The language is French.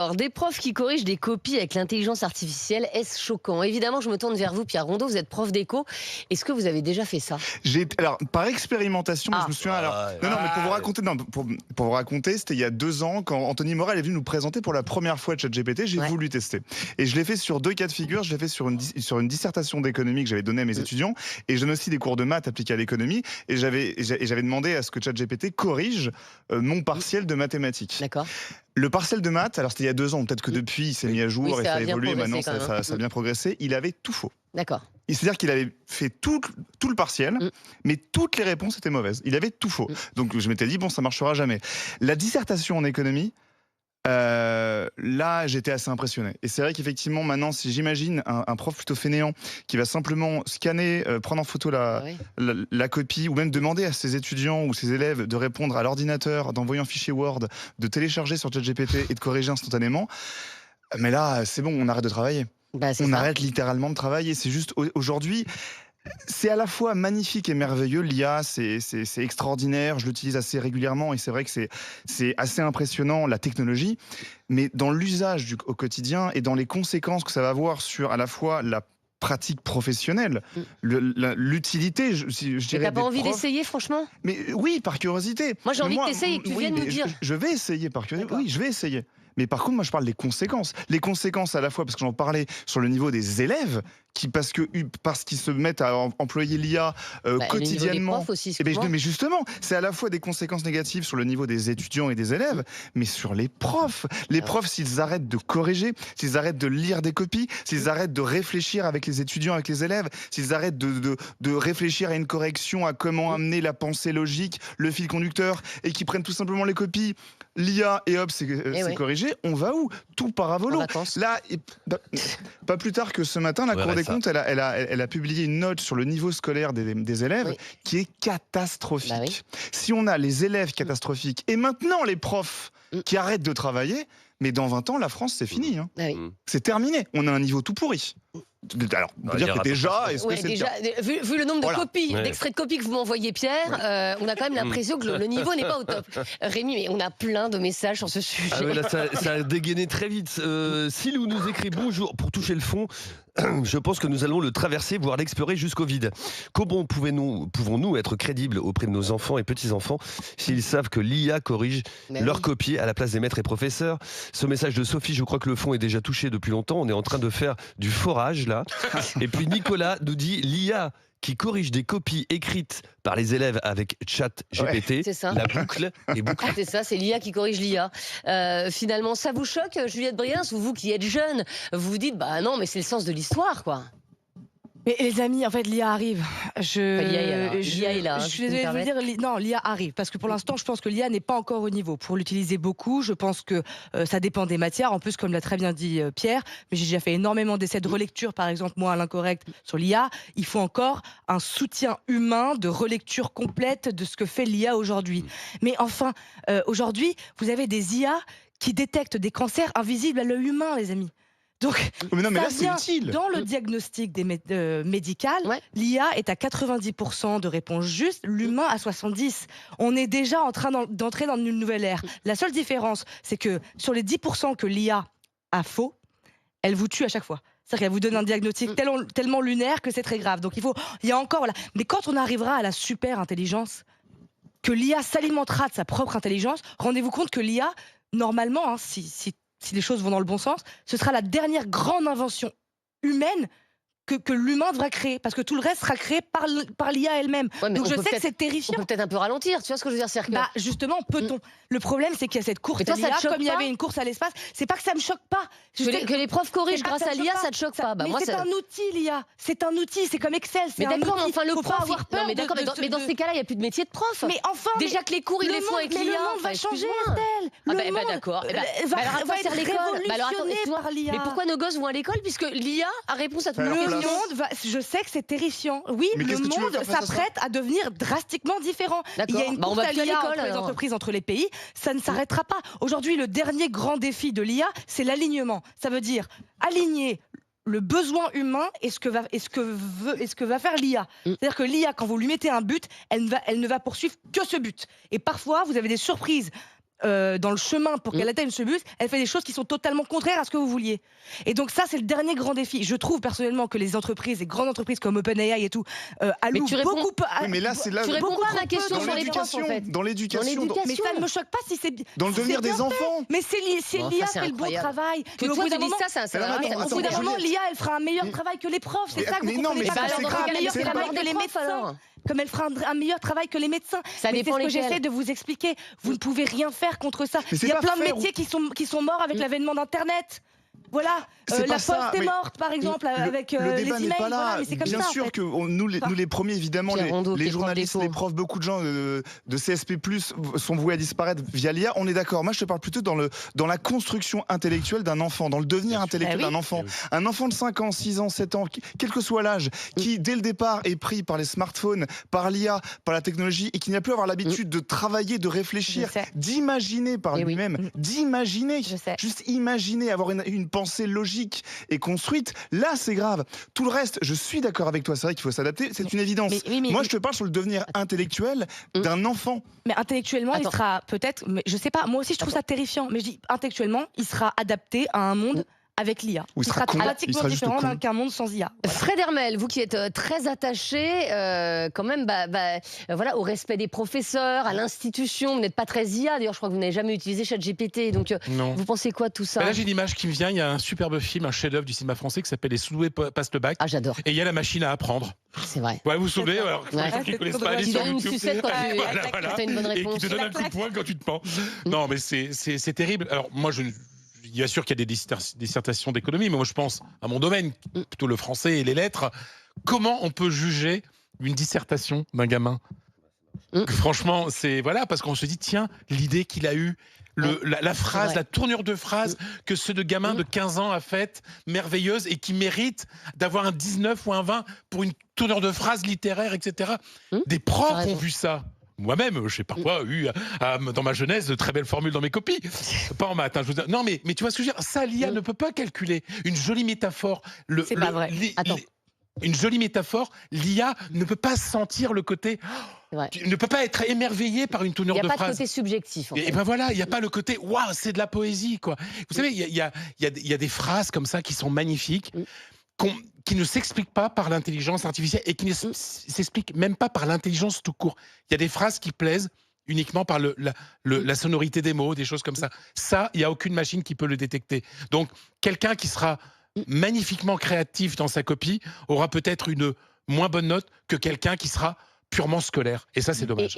Alors, des profs qui corrigent des copies avec l'intelligence artificielle, est-ce choquant? Évidemment, je me tourne vers vous, Pierre Rondeau, vous êtes prof d'éco. Est-ce que vous avez déjà fait ça? Alors, par expérimentation, je me souviens. Non, mais pour vous raconter, pour vous raconter, c'était il y a 2 ans quand Anthony Morel est venu nous présenter pour la première fois ChatGPT. J'ai voulu tester, et je l'ai fait sur 2 cas de figure. Je l'ai fait sur une dissertation d'économie que j'avais donnée à mes étudiants, et je donne aussi des cours de maths appliqués à l'économie. Et j'avais demandé à ce que ChatGPT corrige mon partiel de mathématiques. D'accord. Le partiel de maths, alors c'était il y a 2 ans, peut-être que depuis il s'est mis à jour et ça a évolué, maintenant ça a bien progressé. Il avait tout faux. D'accord. C'est-à-dire qu'il avait fait tout le partiel, mais toutes les réponses étaient mauvaises. Il avait tout faux. Donc je m'étais dit, bon, ça marchera jamais. La dissertation en économie, là, j'étais assez impressionné. Et c'est vrai qu'effectivement, maintenant, si j'imagine un prof plutôt fainéant qui va simplement scanner, prendre en photo la copie, ou même demander à ses étudiants ou ses élèves de répondre à l'ordinateur, d'envoyer un fichier Word, de télécharger sur ChatGPT et de corriger instantanément, mais là, c'est bon, on arrête de travailler. On arrête littéralement de travailler. C'est juste, aujourd'hui, c'est à la fois magnifique et merveilleux. L'IA, c'est extraordinaire. Je l'utilise assez régulièrement et c'est vrai que c'est assez impressionnant, la technologie. Mais dans l'usage au quotidien et dans les conséquences que ça va avoir sur à la fois la pratique professionnelle, l'utilité, je dirais. T'as pas envie d'essayer, franchement? Mais oui, par curiosité. Moi, j'ai envie que tu essayes et que tu viennes nous dire. Je vais essayer par curiosité. Oui, je vais essayer. Mais par contre, moi, je parle des conséquences. Les conséquences à la fois, parce que j'en parlais sur le niveau des élèves, parce qu'ils se mettent à employer l'IA quotidiennement. Le niveau des profs aussi, mais justement, c'est à la fois des conséquences négatives sur le niveau des étudiants et des élèves, mais sur les profs. Les profs, s'ils arrêtent de corriger, s'ils arrêtent de lire des copies, s'ils arrêtent de réfléchir avec les étudiants, avec les élèves, s'ils arrêtent de réfléchir à une correction, à comment amener la pensée logique, le fil conducteur, et qui prennent tout simplement les copies, l'IA, et hop, c'est corrigé, on va où? Tout part à volo. Là, pas plus tard que ce matin, la Cour des comptes, elle a publié une note sur le niveau scolaire des élèves qui est catastrophique. Si on a les élèves catastrophiques et maintenant les profs qui arrêtent de travailler, mais dans 20 ans, la France, c'est fini. Hein. C'est terminé. On a un niveau tout pourri. Alors, on peut dire que déjà, vu le nombre de copies, d'extraits de copies que vous m'envoyez, Pierre, on a quand même l'impression que le niveau n'est pas au top. Rémi, mais on a plein de messages sur ce sujet. Ah ouais, là, ça a dégainé très vite. Silou nous écrit: bonjour, pour toucher le fond, je pense que nous allons le traverser, voire l'explorer jusqu'au vide. Comment pouvons-nous être crédibles auprès de nos enfants et petits-enfants s'ils savent que l'IA corrige leurs copies à la place des maîtres et professeurs? Ce message de Sophie, je crois que le fond est déjà touché depuis longtemps. On est en train de faire du forage là. Et puis Nicolas nous dit: l'IA qui corrige des copies écrites par les élèves avec ChatGPT, la boucle est bouclée. C'est ça, c'est l'IA qui corrige l'IA. Finalement, ça vous choque, Juliette Briens, ou vous qui êtes jeune, vous vous dites, bah non, mais c'est le sens de l'histoire, quoi. Mais les amis, en fait, l'IA arrive. L'IA est là. Je suis désolée de vous dire, non, l'IA arrive. Parce que pour l'instant, je pense que l'IA n'est pas encore au niveau. Pour l'utiliser beaucoup, je pense que ça dépend des matières. En plus, comme l'a très bien dit Pierre, mais j'ai déjà fait énormément d'essais de relecture, par exemple, moi, à l'incorrect, sur l'IA. Il faut encore un soutien humain de relecture complète de ce que fait l'IA aujourd'hui. Mais enfin, aujourd'hui, vous avez des IA qui détectent des cancers invisibles à l'œil humain, les amis. Donc, mais là, c'est utile. Dans le diagnostic médical, l'IA est à 90% de réponses justes, l'humain à 70%. On est déjà en train d'entrer dans une nouvelle ère. La seule différence, c'est que sur les 10% que l'IA a faux, elle vous tue à chaque fois. C'est-à-dire qu'elle vous donne un diagnostic tellement lunaire que c'est très grave. Donc il y a encore... Voilà. Mais quand on arrivera à la super intelligence, que l'IA s'alimentera de sa propre intelligence, rendez-vous compte que l'IA, normalement, hein, si les choses vont dans le bon sens, ce sera la dernière grande invention humaine que l'humain devra créer, parce que tout le reste sera créé par l'IA elle-même. Donc je sais que c'est terrifiant. On peut peut-être un peu ralentir, tu vois ce que je veux dire, Bah justement, peut-on Le problème, c'est qu'il y a cette course à l'IA, comme il y avait une course à l'espace. C'est pas que ça me choque pas. Que les profs corrigent grâce à l'IA, ça te choque pas. Mais c'est un outil, l'IA. C'est un outil, c'est comme Excel. Mais d'accord, mais enfin le prof, mais dans ces cas-là, il n'y a plus de métier de prof. Mais enfin, déjà que les cours, ils les font avec l'IA. Le monde va changer, Estelle. Le monde d'accord. va être révolutionné par l'IA. Mais pourquoi nos gosses vont à l'école, puisque l'IA a réponse à tout le monde? Je sais que c'est terrifiant. Oui, le monde s'apprête à devenir drastiquement différent. Il y a une course à l'IA entre les entreprises, entre les pays. Ça ne s'arrêtera pas. Aujourd'hui, le dernier grand défi de l'IA, c'est l'alignement. Ça veut dire aligner le besoin humain et ce que va faire l'IA. C'est-à-dire que l'IA, quand vous lui mettez un but, elle ne va poursuivre que ce but. Et parfois, vous avez des surprises dans le chemin pour qu'elle atteigne ce but, elle fait des choses qui sont totalement contraires à ce que vous vouliez. Et donc ça, c'est le dernier grand défi. Je trouve personnellement que les entreprises, les grandes entreprises comme OpenAI et tout, allouent beaucoup... Oui, mais là, c'est là... Tu réponds pas à ma question sur les profs, en fait. Dans l'éducation. Mais ça ne me choque pas si c'est... Dans le devenir des enfants. Mais c'est l'IA fait le bon travail. Que toi, tu dis ça, c'est au bout d'un moment, l'IA, elle fera un meilleur travail que les profs. C'est ça que vous comprenez pas. Elle fera un meilleur travail que les médecins. Comme elle fera un meilleur travail que les médecins. Ça dépend c'est ce que j'essaie de vous expliquer. Vous ne pouvez rien faire contre ça. Il y a plein de métiers qui sont morts avec l'avènement d'Internet. Voilà, la poste est morte par exemple avec le débat les n'est pas emails. là. Voilà, mais c'est comme bien ça, sûr en fait. que nous les premiers évidemment les journalistes, les profs, beaucoup de gens de CSP+ sont voués à disparaître via l'IA. On est d'accord. Moi je te parle plutôt dans la construction intellectuelle d'un enfant, dans le devenir intellectuel d'un enfant. Un enfant de 5 ans, 6 ans, 7 ans, quel que soit l'âge, qui dès le départ est pris par les smartphones, par l'IA, par la technologie et qui n'a plus à avoir l'habitude de travailler, de réfléchir, d'imaginer par lui-même, d'imaginer, juste imaginer, avoir une pensée logique et construite, là c'est grave. Tout le reste, je suis d'accord avec toi, c'est vrai qu'il faut s'adapter, c'est une évidence. Moi je te parle sur le devenir intellectuel d'un enfant. Mais intellectuellement, il sera peut-être, mais je sais pas, moi aussi je trouve ça terrifiant, mais je dis intellectuellement, il sera adapté à un monde avec l'IA. Il sera dramatiquement différent qu'un monde sans IA. Voilà. Fred Hermel, vous qui êtes très attaché quand même voilà, au respect des professeurs, à l'institution, vous n'êtes pas très IA, d'ailleurs je crois que vous n'avez jamais utilisé ChatGPT, donc vous pensez quoi de tout ça? Là j'ai une image qui me vient, il y a un superbe film, un chef-d'œuvre du cinéma français qui s'appelle Les Sous-doués passent le bac. Ah j'adore. Et il y a la machine à apprendre. C'est vrai. Ouais, vous vous souvenez, alors, pour les gens qui ne connaissent pas, tu donnes une sucette quand tu as une bonne réponse. Et qui te donne un coup de poing quand tu te pends. Non mais c'est terrible. Alors moi bien sûr qu'il y a des dissertations d'économie, mais moi je pense à mon domaine, plutôt le français et les lettres. Comment on peut juger une dissertation d'un gamin? Franchement, c'est voilà, parce qu'on se dit tiens, l'idée qu'il a eue, la phrase, la tournure de phrase que ce gamin de 15 ans a faite, merveilleuse, et qui mérite d'avoir un 19 ou un 20 pour une tournure de phrase littéraire, etc. Des profs ont vu ça. Moi-même, j'ai parfois eu, dans ma jeunesse, de très belles formules dans mes copies. Pas en maths, hein, je veux dire. Non, mais tu vois ce que je veux dire? Ça, l'IA ne peut pas calculer. Une jolie métaphore. C'est pas vrai. Attends. Une jolie métaphore, l'IA ne peut pas sentir le côté... ne peut pas être émerveillé par une tournure de phrase. Il n'y a pas de côté subjectif. En fait. Et ben voilà, il n'y a pas le côté « waouh, c'est de la poésie ». Quoi. Vous savez, il y a des phrases comme ça qui sont magnifiques, qui ne s'expliquent pas par l'intelligence artificielle et qui ne s'expliquent même pas par l'intelligence tout court. Il y a des phrases qui plaisent uniquement par la sonorité des mots, des choses comme ça. Ça, il n'y a aucune machine qui peut le détecter. Donc, quelqu'un qui sera magnifiquement créatif dans sa copie aura peut-être une moins bonne note que quelqu'un qui sera purement scolaire. Et ça, c'est dommage.